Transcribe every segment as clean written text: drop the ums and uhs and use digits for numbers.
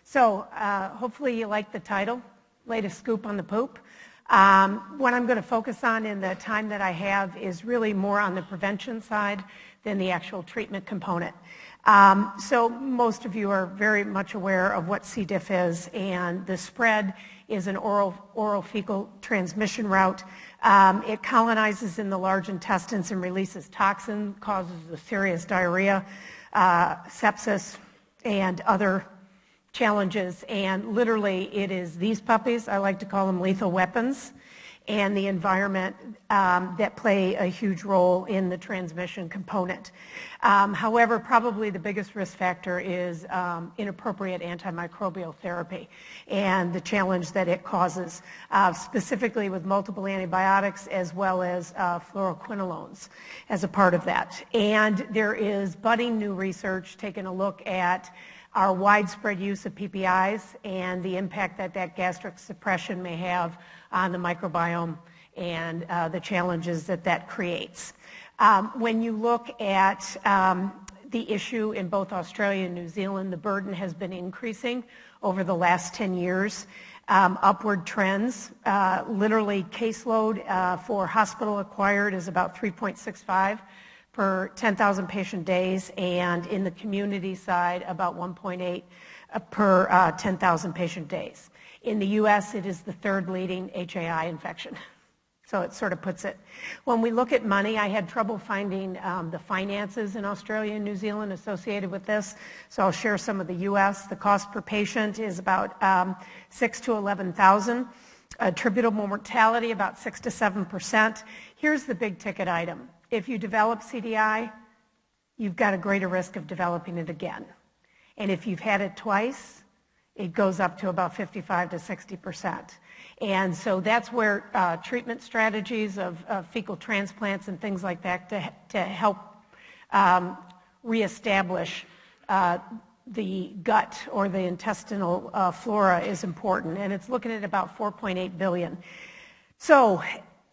So hopefully you like the title, Latest Scoop on the Poop. What I'm going to focus on in the time that I have is really more on the prevention side than the actual treatment component. So most of you are very much aware of what C. diff is, and the spread is an oral fecal transmission route. It colonizes in the large intestines and releases toxin, causes a serious diarrhea, sepsis, and other challenges. And literally it is these puppies, I like to call them lethal weapons, and the environment that play a huge role in the transmission component. However, probably the biggest risk factor is inappropriate antimicrobial therapy and the challenge that it causes, specifically with multiple antibiotics as well as fluoroquinolones as a part of that. And there is budding new research taking a look at our widespread use of PPIs and the impact that that gastric suppression may have on the microbiome and the challenges that that creates. When you look at the issue in both Australia and New Zealand, the burden has been increasing over the last 10 years. Upward trends, literally caseload for hospital acquired is about 3.65 per 10,000 patient days, and in the community side about 1.8 per 10,000 patient days. In the US, it is the third leading HAI infection. So it sort of puts it. When we look at money, I had trouble finding the finances in Australia and New Zealand associated with this. So I'll share some of the US. The cost per patient is about 6 to 11,000. Attributable mortality about 6 to 7%. Here's the big ticket item. If you develop CDI, you've got a greater risk of developing it again. And if you've had it twice, it goes up to about 55 to 60%. And so that's where treatment strategies of fecal transplants and things like that to help reestablish the gut or the intestinal flora is important. And it's looking at about 4.8 billion. So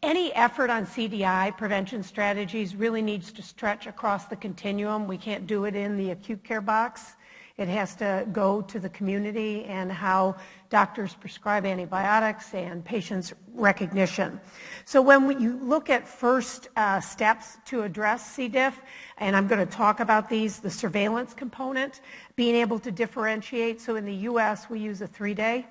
any effort on CDI prevention strategies really needs to stretch across the continuum. We can't do it in the acute care box. It has to go to the community and how doctors prescribe antibiotics and patients' recognition. So when you look at first steps to address C. diff, and I'm going to talk about these, the surveillance component, being able to differentiate. So in the US, we use a 3-day.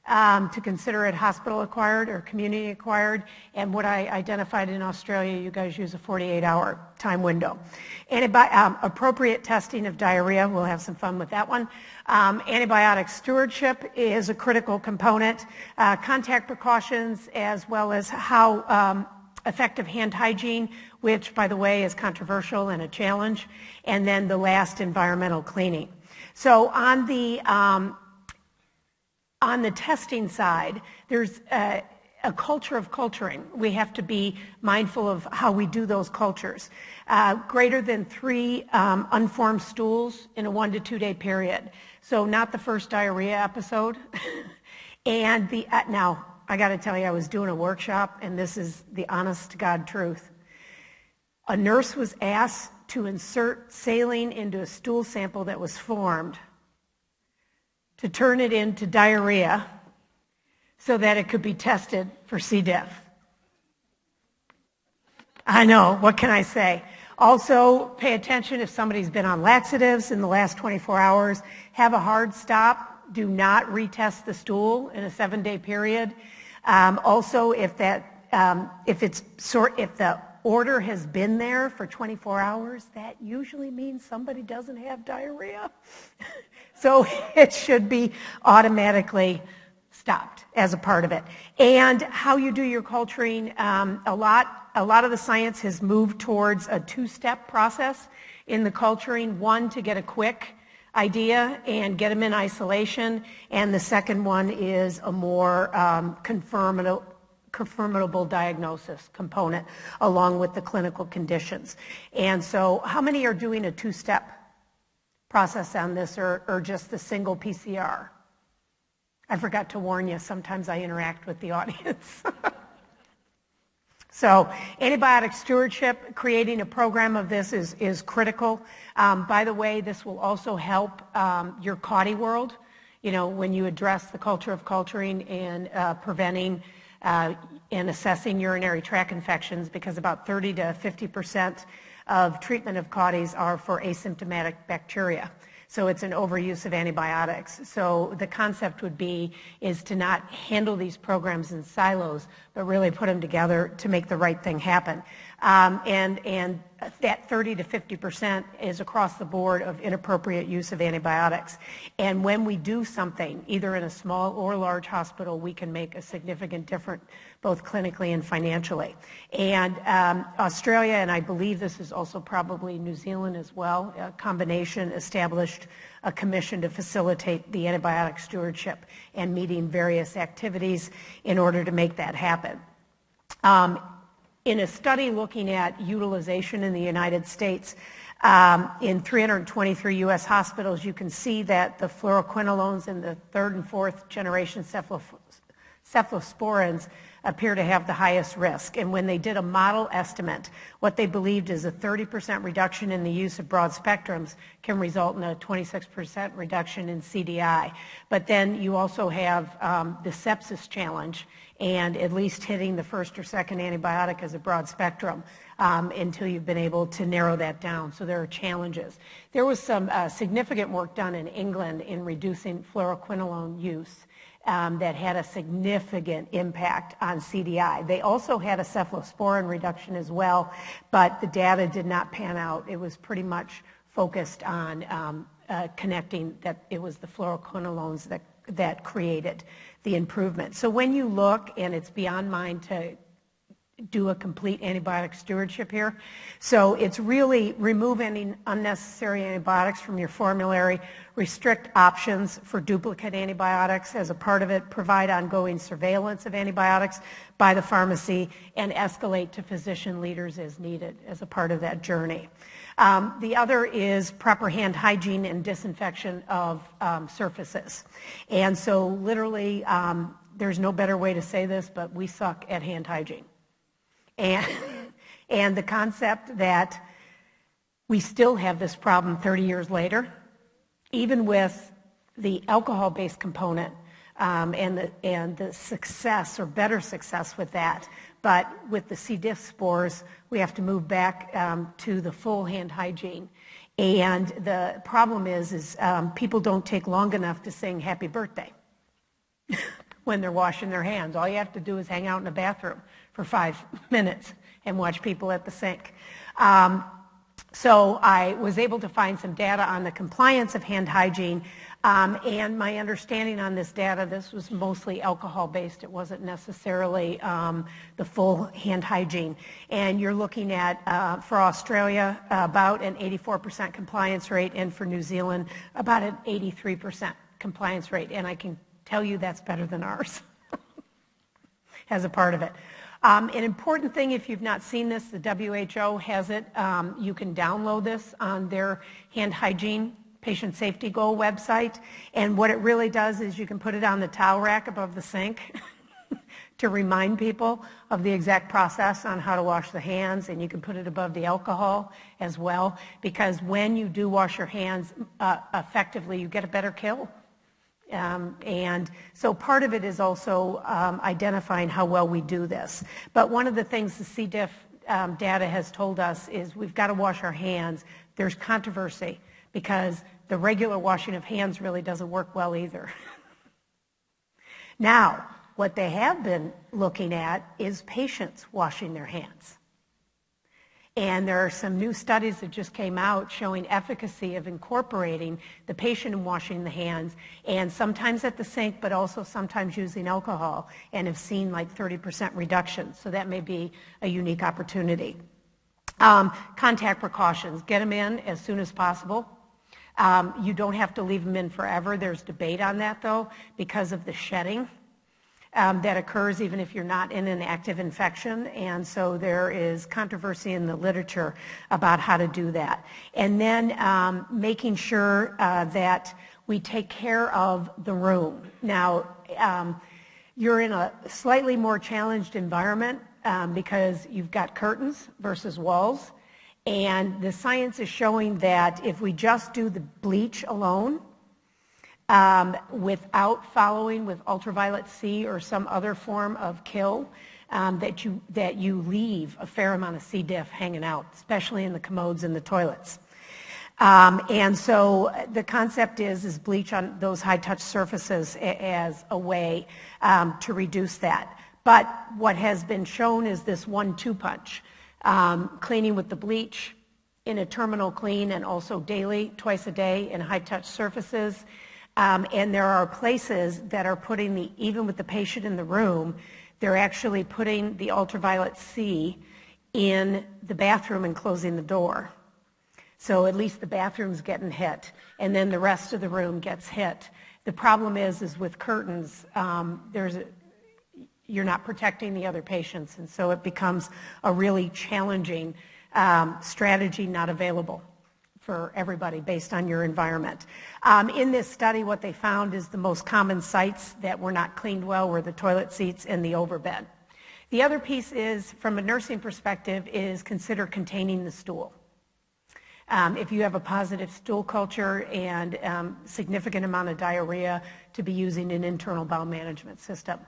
To consider it hospital acquired or community acquired, and what I identified in Australia, you guys use a 48-hour time window. Appropriate testing of diarrhea, we'll have some fun with that one. Antibiotic stewardship is a critical component. Contact precautions, as well as how effective hand hygiene, which by the way is controversial and a challenge, and then the last, environmental cleaning. So on the testing side, there's a culture of culturing. We have to be mindful of how we do those cultures. Greater than 3 unformed stools in a 1 to 2 day period. So not the first diarrhea episode. And now, I got to tell you, I was doing a workshop, and this is the honest to God truth. A nurse was asked to insert saline into a stool sample that was formed to turn it into diarrhea so that it could be tested for C. diff. I know, what can I say? Also, pay attention if somebody's been on laxatives in the last 24 hours. Have a hard stop. Do not retest the stool in a 7-day period. Also, if the order has been there for 24 hours, that usually means somebody doesn't have diarrhea. So it should be automatically stopped as a part of it. And how you do your culturing, a lot of the science has moved towards a 2-step process in the culturing. One, to get a quick idea and get them in isolation. And the second one is a more confirmable diagnosis component along with the clinical conditions. And so how many are doing a 2-step process on this or just the single PCR? I forgot to warn you, sometimes I interact with the audience. So antibiotic stewardship, creating a program of this is critical. By the way, this will also help your CAUTI world You know, when you address the culture of culturing and preventing and assessing urinary tract infections, because about 30 to 50% of treatment of CAUTIs are for asymptomatic bacteria. So it's an overuse of antibiotics. So the concept would be is to not handle these programs in silos, but really put them together to make the right thing happen. And that 30 to 50% is across the board of inappropriate use of antibiotics. And when we do something, either in a small or large hospital, we can make a significant difference, both clinically and financially. And Australia, and I believe this is also probably New Zealand as well, a combination established a commission to facilitate the antibiotic stewardship and meeting various activities in order to make that happen. In a study looking at utilization in the United States, in 323 U.S. hospitals, you can see that the fluoroquinolones in the third and fourth generation cephalosporins appear to have the highest risk. And when they did a model estimate, what they believed is a 30% reduction in the use of broad spectrums can result in a 26% reduction in CDI. But then you also have the sepsis challenge, and at least hitting the first or second antibiotic as a broad spectrum until you've been able to narrow that down. So there are challenges. There was some significant work done in England in reducing fluoroquinolone use that had a significant impact on CDI. They also had a cephalosporin reduction as well, but the data did not pan out. It was pretty much focused on connecting that it was the fluoroquinolones that created the improvement. So when you look, and it's beyond mine to do a complete antibiotic stewardship here, so it's really remove any unnecessary antibiotics from your formulary, restrict options for duplicate antibiotics as a part of it, provide ongoing surveillance of antibiotics by the pharmacy, and escalate to physician leaders as needed as a part of that journey. The other is proper hand hygiene and disinfection of surfaces. And so literally, there's no better way to say this, but we suck at hand hygiene. And the concept that we still have this problem 30 years later, even with the alcohol-based component and the success or better success with that. But with the C. diff spores, we have to move back to the full hand hygiene. And the problem is people don't take long enough to sing happy birthday when they're washing their hands. All you have to do is hang out in a bathroom for 5 minutes and watch people at the sink. So I was able to find some data on the compliance of hand hygiene, and my understanding on this data, this was mostly alcohol-based. It wasn't necessarily the full hand hygiene. And you're looking at, for Australia, about an 84% compliance rate, and for New Zealand, about an 83% compliance rate. And I can tell you that's better than ours as a part of it. An important thing, if you've not seen this, the WHO has it. You can download this on their hand hygiene patient safety goal website. And what it really does is you can put it on the towel rack above the sink to remind people of the exact process on how to wash the hands. And you can put it above the alcohol as well, because when you do wash your hands effectively, you get a better kill. And so part of it is also identifying how well we do this. But one of the things the C. diff data has told us is we've got to wash our hands. There's controversy because the regular washing of hands really doesn't work well either. Now, what they have been looking at is patients washing their hands. And there are some new studies that just came out showing efficacy of incorporating the patient in washing the hands, and sometimes at the sink, but also sometimes using alcohol, and have seen like 30% reduction. So that may be a unique opportunity. Contact precautions. Get them in as soon as possible. You don't have to leave them in forever. There's debate on that, though, because of the shedding that occurs even if you're not in an active infection. And so there is controversy in the literature about how to do that. And then making sure that we take care of the room. Now, you're in a slightly more challenged environment because you've got curtains versus walls. And the science is showing that if we just do the bleach alone, without following with ultraviolet C or some other form of kill, that you leave a fair amount of C. diff hanging out, especially in the commodes and the toilets. And so the concept is bleach on those high-touch surfaces as a way to reduce that. But what has been shown is this 1-2 punch, cleaning with the bleach in a terminal clean and also daily, twice a day in high-touch surfaces. And there are places that are putting even with the patient in the room, they're actually putting the ultraviolet C in the bathroom and closing the door. So at least the bathroom's getting hit, and then the rest of the room gets hit. The problem is with curtains, you're not protecting the other patients, and so it becomes a really challenging strategy not available for everybody based on your environment. In this study, what they found is the most common sites that were not cleaned well were the toilet seats and the overbed. The other piece is, from a nursing perspective, is consider containing the stool. If you have a positive stool culture and significant amount of diarrhea, to be using an internal bowel management system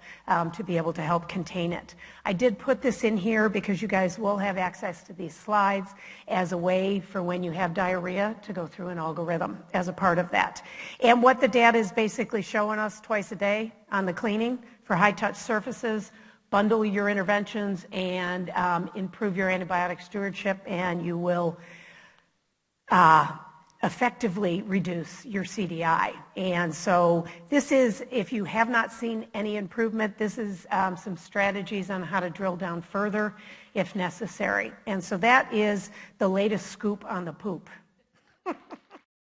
to be able to help contain it. I did put this in here because you guys will have access to these slides as a way for when you have diarrhea to go through an algorithm as a part of that. And what the data is basically showing us twice a day on the cleaning for high-touch surfaces, bundle your interventions and improve your antibiotic stewardship, and you will effectively reduce your CDI. And so this is, if you have not seen any improvement, this is some strategies on how to drill down further if necessary. And so that is the latest scoop on the poop.